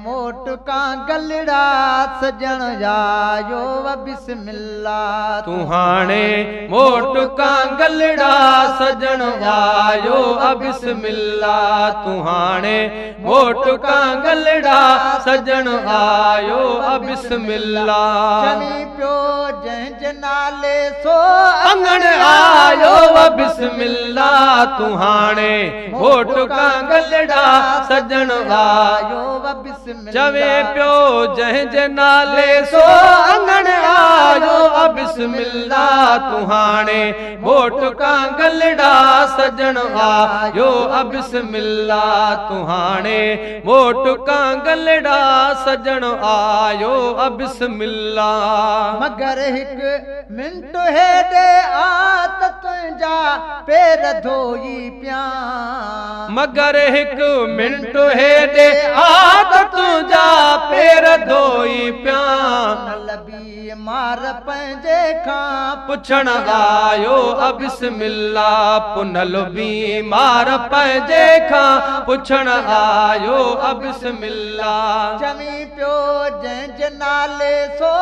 मोटका गलड़ा सजण जायो बिस्मिल्लाह तुहाणे मोटका गलड़ा सजण आयो बिस्मिल्लाह तुहाणे मोटका गलड़ा सजण आयो बिस्मिल्लाह चमी पियो जंहिंजे नाले सो अंगण आयो बिस्मिल्लाह तुहाणे मोटका गलड़ा सजण आयो बिस्मिल्लाह चवे पियो जंहिंजे नाले सो अंगण आयो बिस्मिल्लाह तुहाणे मोटका गलड़ा सजण आयो बिस्मिल्लाह तुहाणे मोटका गलड़ा सजण आयो बिस्मिल्लाह मगर हिक मिंट हेॾे आत तुंहिंजा पेर धोई पिया मगर हिक मिंट हेॾे आत तुंहिंजा पेर धोई पिया लबी मार पंहिंजे खां पुछण आयो बिस्मिल्लाह पुनल बीमार पंहिंजे खां पुछण आयो बिस्मिल्लाह चमी पियो जंहिंजे नाले सो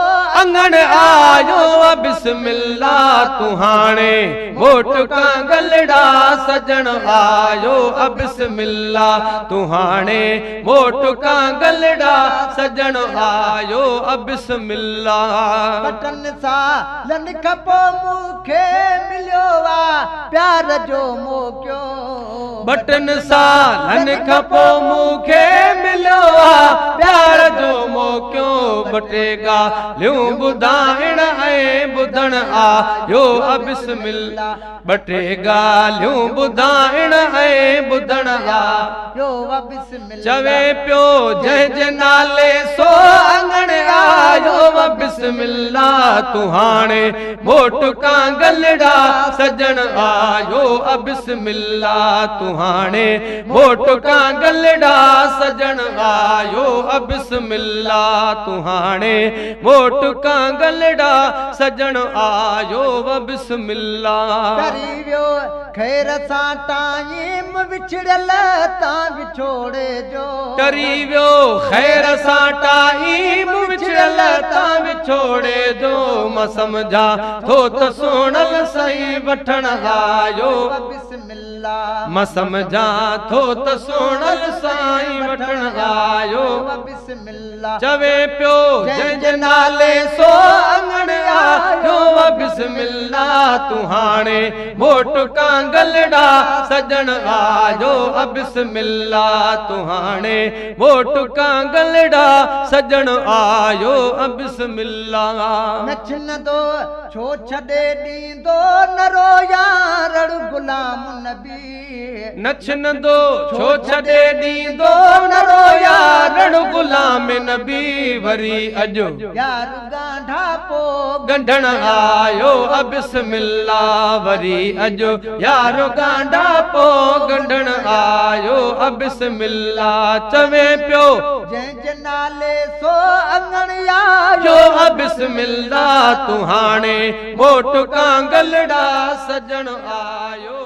अंगण आयो बिस्मिल्लाह तुहाणे मोटका गलड़ा सजण आयो बिस्मिल्लाह तुहाणे मोटका गलड़ा सजण आयो बिस्मिल्लाह बटन सां लनख पो मूंखे मिलियो आ प्यार जो मोकियो बटन सां लनख पो मूंखे मिलियो आ प्यार जो मोकियो बटे ॻाल्हियूं ॿुधाइण ऐं ॿुधण आयो बिस्मिल्लाह बटे ॻाल्हियूं ॿुधाइण ऐं ॿुधण आयो बिस्मिल्लाह चवे पियो जंहिंजे नाले सो अंगण आयो बिस्मिल्लाह तुहाणे मोटका गलड़ा सजण आयो बिस्मिल्लाह तुहाणे मोटका गलड़ा सजण आयो बिस्मिल्लाह तुहाणे मोटका गलड़ा सजण आयो बिस्मिल्लाह करी वियो खैर सां टाइम विछड़ियल तां विछोड़े जो करी वियो खैर सां टाइम विछड़ियल तां विछोड़े जो मां सम्झा थो त सोणल सही वठण आयो बिस्मिल्लाह मां सम्झा थो त सोणल साईं वठण आयो बिस्मिल्लाह चवे पियो जंहिंजे नाले सो अंगण आयो बिस्मिल्लाह तुहाणे मोटका गलड़ा सजण आयो बिस्मिल्लाह तुहाणे मोटका गलड़ा सजण आयो बिस्मिल्लाह नचंदो छो छॾे ॾींदो न रोयार गुलाम नबी नचंदो छो छॾे ॾींदो न रोयार गुलाम नबी वरी अॼु यार गांढा पो गंढण आयो बिस्मिल्लाह वरी अॼु यारो गांढा पो गंढण आयो बिस्मिल्लाह चवे पियो जंहिंजे नाले सो अंगण आयो जो बिस्मिल्लाह तुहाणे मोटका गलड़ा सजण आयो